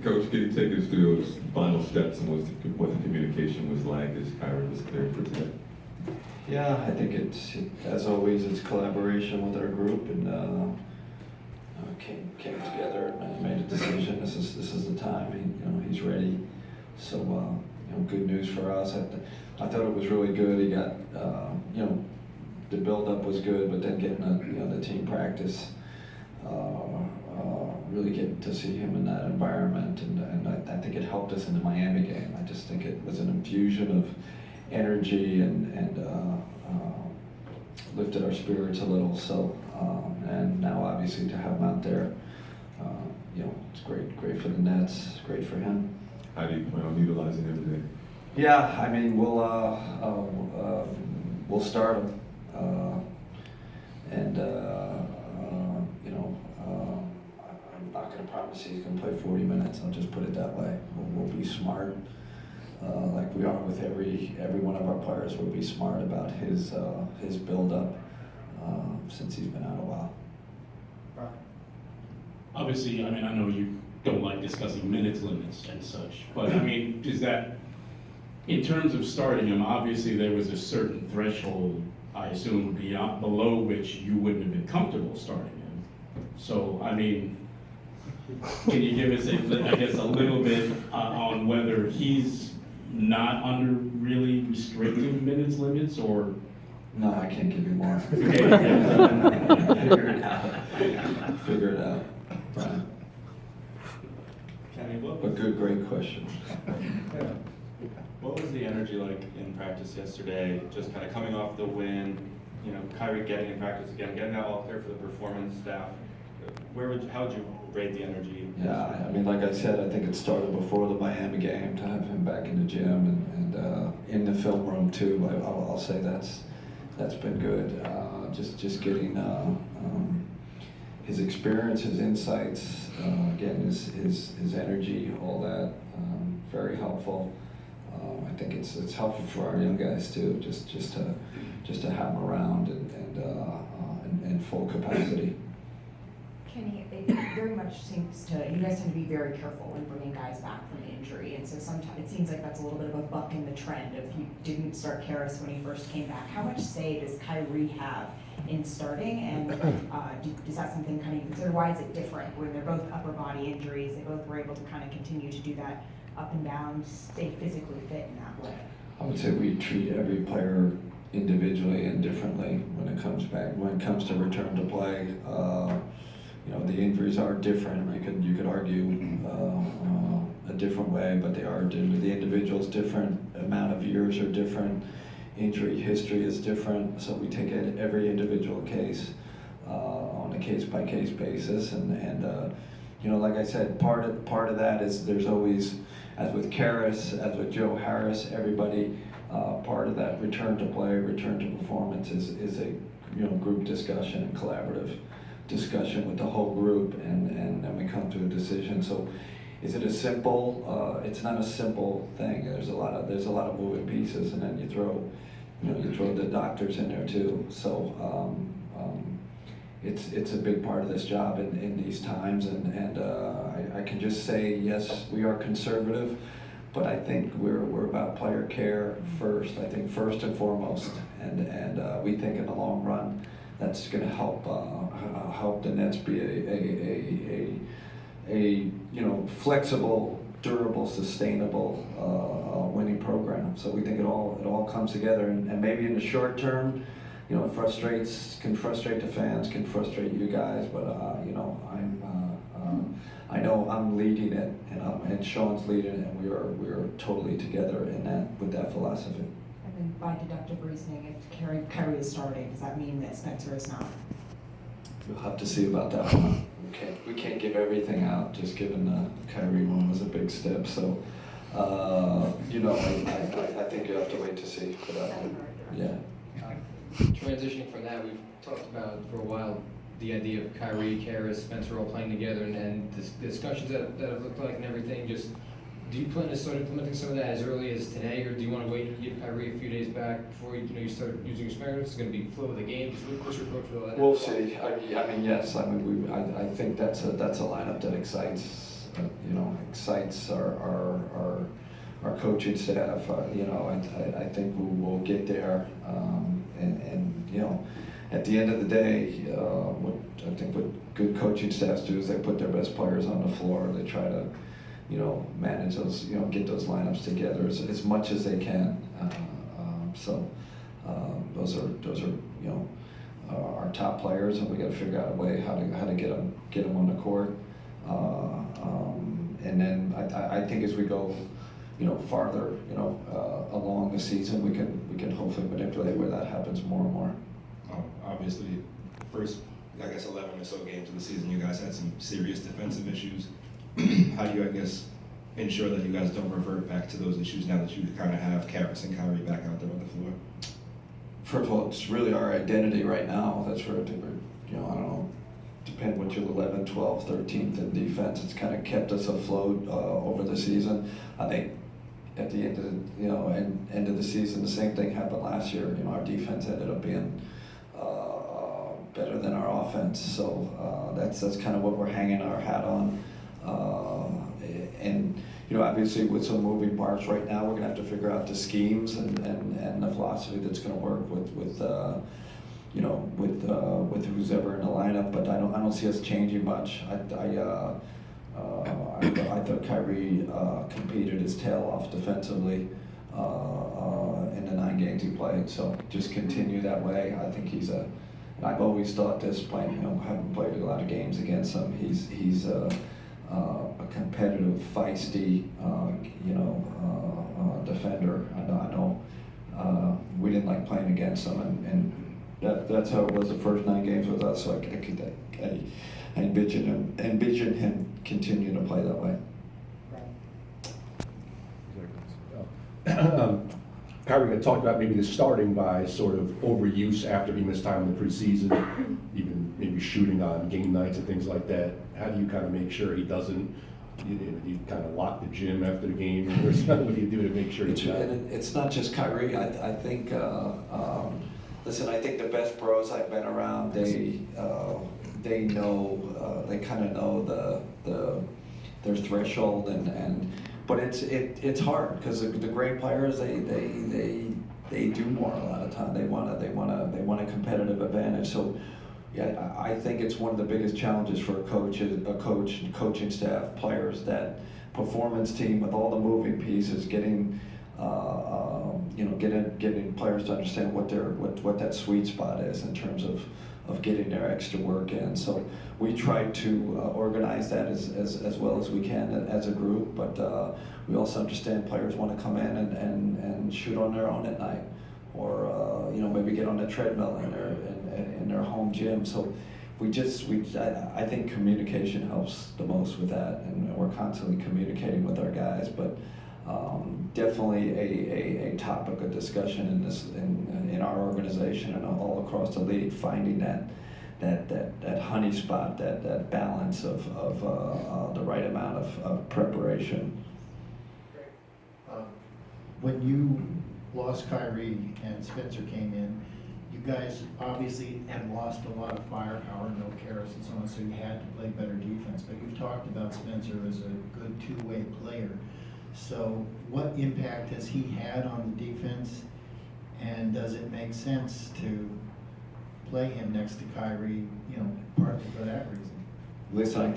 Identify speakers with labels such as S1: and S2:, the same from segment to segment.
S1: Coach, can you take us through those final steps and what the communication was like as Kyrie was cleared for today?
S2: Yeah, I think as always, it's collaboration with our group, and came together and made a decision. This is the time. He's ready. So good news for us. I thought it was really good. He got the build-up was good, but then getting the team practice, really getting to see him in that environment, and I think it helped us in the Miami game. I just think it was an infusion of energy and lifted our spirits a little. So and now obviously to have him out there, it's great for the Nets, great for him.
S1: How do you plan on utilizing him today?
S2: Yeah, I mean we'll start him, and I'm not going to promise he's going to play 40 minutes. I'll just put it that way. We'll be smart, like we are with every one of our players. We'll be smart about his build-up since he's been out a while.
S3: Obviously, I mean, I know you don't like discussing minutes limits and such, but I mean, is that, in terms of starting him, obviously there was a certain threshold, I assume, below which you wouldn't have been comfortable starting him. So, I mean, can you give us, a little bit on whether he's not under really restrictive minutes limits, or?
S2: No, I can't give you more.
S3: Okay.
S2: Figure it out. Right.
S4: Kenny,
S2: But great question.
S4: what was the energy like in practice yesterday? Just kind of coming off the win, Kyrie getting in practice again, getting that all clear for the performance staff. How would you rate the energy?
S2: Yeah, I mean, like I said, I think it started before the Miami game to have him back in the gym and in the film room too. I'll say that's been good. Just getting his experience, his insights, again, his energy, all that, very helpful. I think it's helpful for our young guys too, just to have them around and in full capacity.
S5: Kenny, it very much seems to, you guys tend to be very careful when bringing guys back from injury, and so sometimes it seems like that's a little bit of a buck in the trend if you didn't start Caris when he first came back. How much say does Kyrie have in starting, and is that something kind of you consider? Why is it different when they're both upper body injuries? They both were able to kind of continue to do that up and down, stay physically fit in that way.
S2: I would say we treat every player individually and differently when it comes back. When it comes to return to play, the injuries are different. You could argue a different way, but they are different. The individual's different, amount of years are different, injury history is different. So we take every individual case on a case-by-case basis, and like I said, part of that is there's always, as with Caris, as with Joe Harris, everybody. Part of that return to play, return to performance is a group discussion and collaborative discussion with the whole group, and then we come to a decision. So, is it a simple? It's not a simple thing. There's a lot of moving pieces, and then you throw the doctors in there too. So it's a big part of this job in these times, and I can just say yes, we are conservative. But I think we're about player care first. I think first and foremost, and we think in the long run that's going to help the Nets be a flexible, durable, sustainable winning program. So we think it all comes together, and maybe in the short term, it can frustrate the fans, can frustrate you guys, but I know I'm leading it, and Sean's leading it, and we are totally together with that philosophy.
S5: And then by deductive reasoning, if Kyrie is starting, does that mean that Spencer is not?
S2: We'll have to see about that one. We can't give everything out, just given the Kyrie one was a big step. So, I think you have to wait to see. But, yeah.
S6: Transitioning from that, we've talked about for a while the idea of Kyrie, Caris, Spencer all playing together, and discussions that have looked like and everything. Just Do you plan to start implementing some of that as early as today, or do you want to wait and give Kyrie a few days back before you start using experiments? It's going to be flow of the game. What's your approach with all that?
S2: We'll see. I mean, yes. I mean, I think that's a lineup that excites our coaching staff. I think we'll get there. At the end of the day, what good coaching staffs do is they put their best players on the floor. They try to, manage those, get those lineups together as much as they can. Those are our top players, and we got to figure out a way how to get them on the court. And then I think as we go, farther, along the season, we can hopefully manipulate where that happens more and more.
S7: Obviously, first, 11 or so games of the season, you guys had some serious defensive issues. How do you, ensure that you guys don't revert back to those issues now that you kind of have Caris and Kyrie back out there on the floor?
S2: First of all, it's really our identity right now. That's where, I don't know, depend what you're 11, 12, 13th in defense. It's kind of kept us afloat over the season. I think at the end of end of the season, the same thing happened last year. Our defense ended up being better than our offense. So that's kind of what we're hanging our hat on. And obviously with some moving parts right now, we're going to have to figure out the schemes and the philosophy that's going to work with who's ever in the lineup. But I don't see us changing much. I thought Kyrie competed his tail off defensively in the 9 games he played. So just continue that way. I think and I've always thought this, playing, having played a lot of games against him, he's a competitive, feisty, defender. I know we didn't like playing against him, and that's how it was the first 9 games with us. So I envision him continue to play that way.
S8: Kyrie had talked about maybe the starting by sort of overuse after he missed time in the preseason, even maybe shooting on game nights and things like that. How do you kind of make sure he doesn't, you kind of lock the gym after the game, or what do you do to make sure he's not?
S2: It's not just Kyrie. I think, listen, I think the best pros I've been around, they know, they kind of know their threshold but it's hard because the great players they do more a lot of time. They want a competitive advantage. So yeah, I think it's one of the biggest challenges for a coach, coaching staff, players, that performance team with all the moving pieces, getting players to understand what that sweet spot is in terms of getting their extra work in. So we try to organize that as well as we can as a group, but we also understand players want to come in and shoot on their own at night, or maybe get on the treadmill in their home gym. So I think communication helps the most with that, and we're constantly communicating with our guys. But definitely a topic of discussion in our organization and all across the league, finding that honey spot, that balance of the right amount of preparation.
S9: When you lost Kyrie and Spencer came in, you guys obviously had lost a lot of firepower, no Caris and so on, so you had to play better defense. But you've talked about Spencer as a good two-way player. So what impact has he had on the defense, and does it make sense to play him next to Kyrie, partly for that reason?
S2: Listen,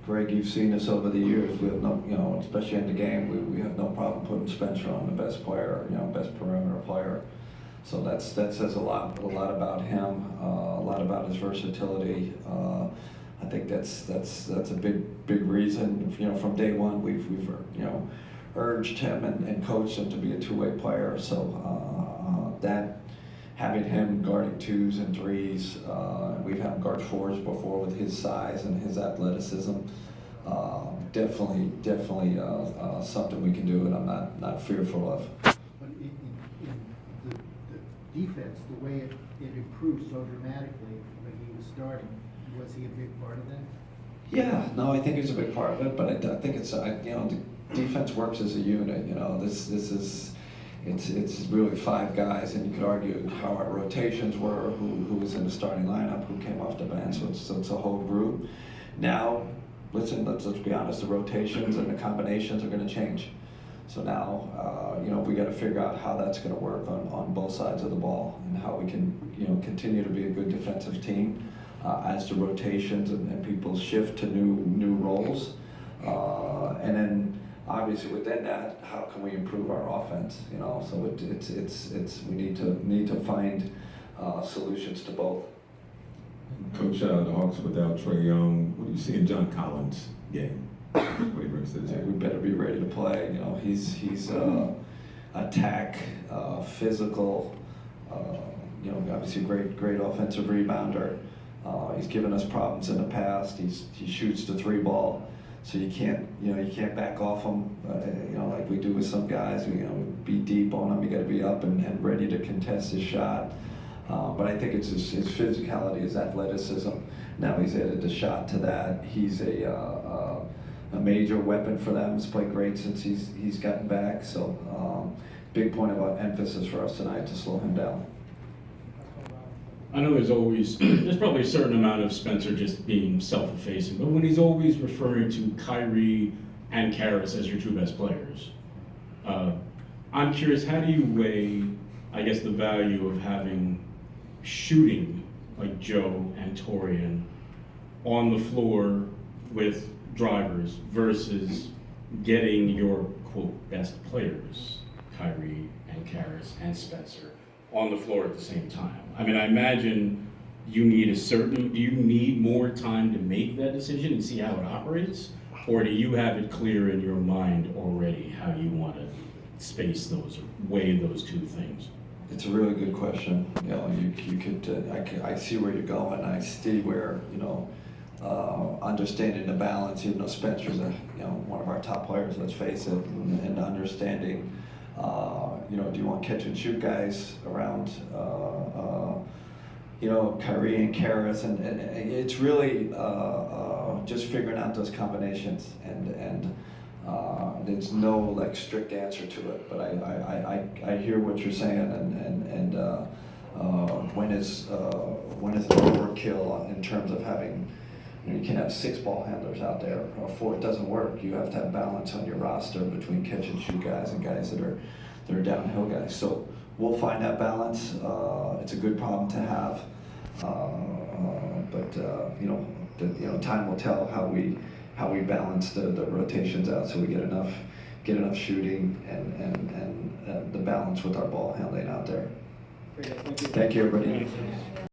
S2: Greg, you've seen us over the years. We have no, especially in the game, we have no problem putting Spencer on the best player, best perimeter player. So that says a lot about him, a lot about his versatility. I think that's a big reason. From day one, we've urged him and coached him to be a two-way player. So that, having him guarding 2s and 3s, we've had him guard 4s before with his size and his athleticism. Definitely something we can do, and I'm not fearful of.
S9: But in the defense, the way it improved so dramatically when he was starting, was he a big part of that?
S2: Yeah, no, I think it's a big part of it, but I think it's, you know, the defense works as a unit, you know, this is, it's really 5 guys, and you could argue how our rotations were, who was in the starting lineup, who came off the bench, so it's a whole group. Now, listen, let's be honest, the rotations and the combinations are gonna change. So now, you know, we gotta figure out how that's gonna work on both sides of the ball, and how we can, you know, continue to be a good defensive team as the rotations and people shift to new roles. And then, obviously within that, how can we improve our offense? You know, so we need to find solutions to both.
S1: Coach, the Hawks without Trae Young, what do you see in John Collins' game? What he brings to the
S2: We
S1: table?
S2: better be ready to play. You know, he's attack, physical. You know, obviously great offensive rebounder. He's given us problems in the past. He shoots the 3 ball, so you can't back off him. You know, like we do with some guys. You know, be deep on him. You got to be up and ready to contest his shot. But I think it's his physicality, his athleticism. Now he's added the shot to that. He's a major weapon for them. He's played great since he's gotten back. So big point of emphasis for us tonight to slow him down.
S3: I know there's probably a certain amount of Spencer just being self-effacing, but when he's always referring to Kyrie and Caris as your 2 best players, I'm curious, how do you weigh, I guess, the value of having shooting like Joe and Torian on the floor with drivers versus getting your, quote, best players, Kyrie and Caris and Spencer, on the floor at the same time? I mean, I imagine do you need more time to make that decision and see how it operates? Or do you have it clear in your mind already how you want to space those or weigh those 2 things?
S2: It's a really good question. You know, you could, I see where you're going. I see where, you know, understanding the balance, even though Spencer's one of our top players, let's face it, and understanding, you know, do you want catch and shoot guys around, you know, Kyrie and Caris, and it's really just figuring out those combinations, and there's no like strict answer to it, but I hear what you're saying, and when is an overkill in terms of having, you know, you can have 6 ball handlers out there, or 4, it doesn't work. You have to have balance on your roster between catch and shoot guys and guys that are downhill guys. So we'll find that balance. It's a good problem to have, but you know, time will tell how we balance the rotations out, so we get enough shooting and the balance with our ball handling out there.
S6: Great, thank you.
S2: Thank you, everybody.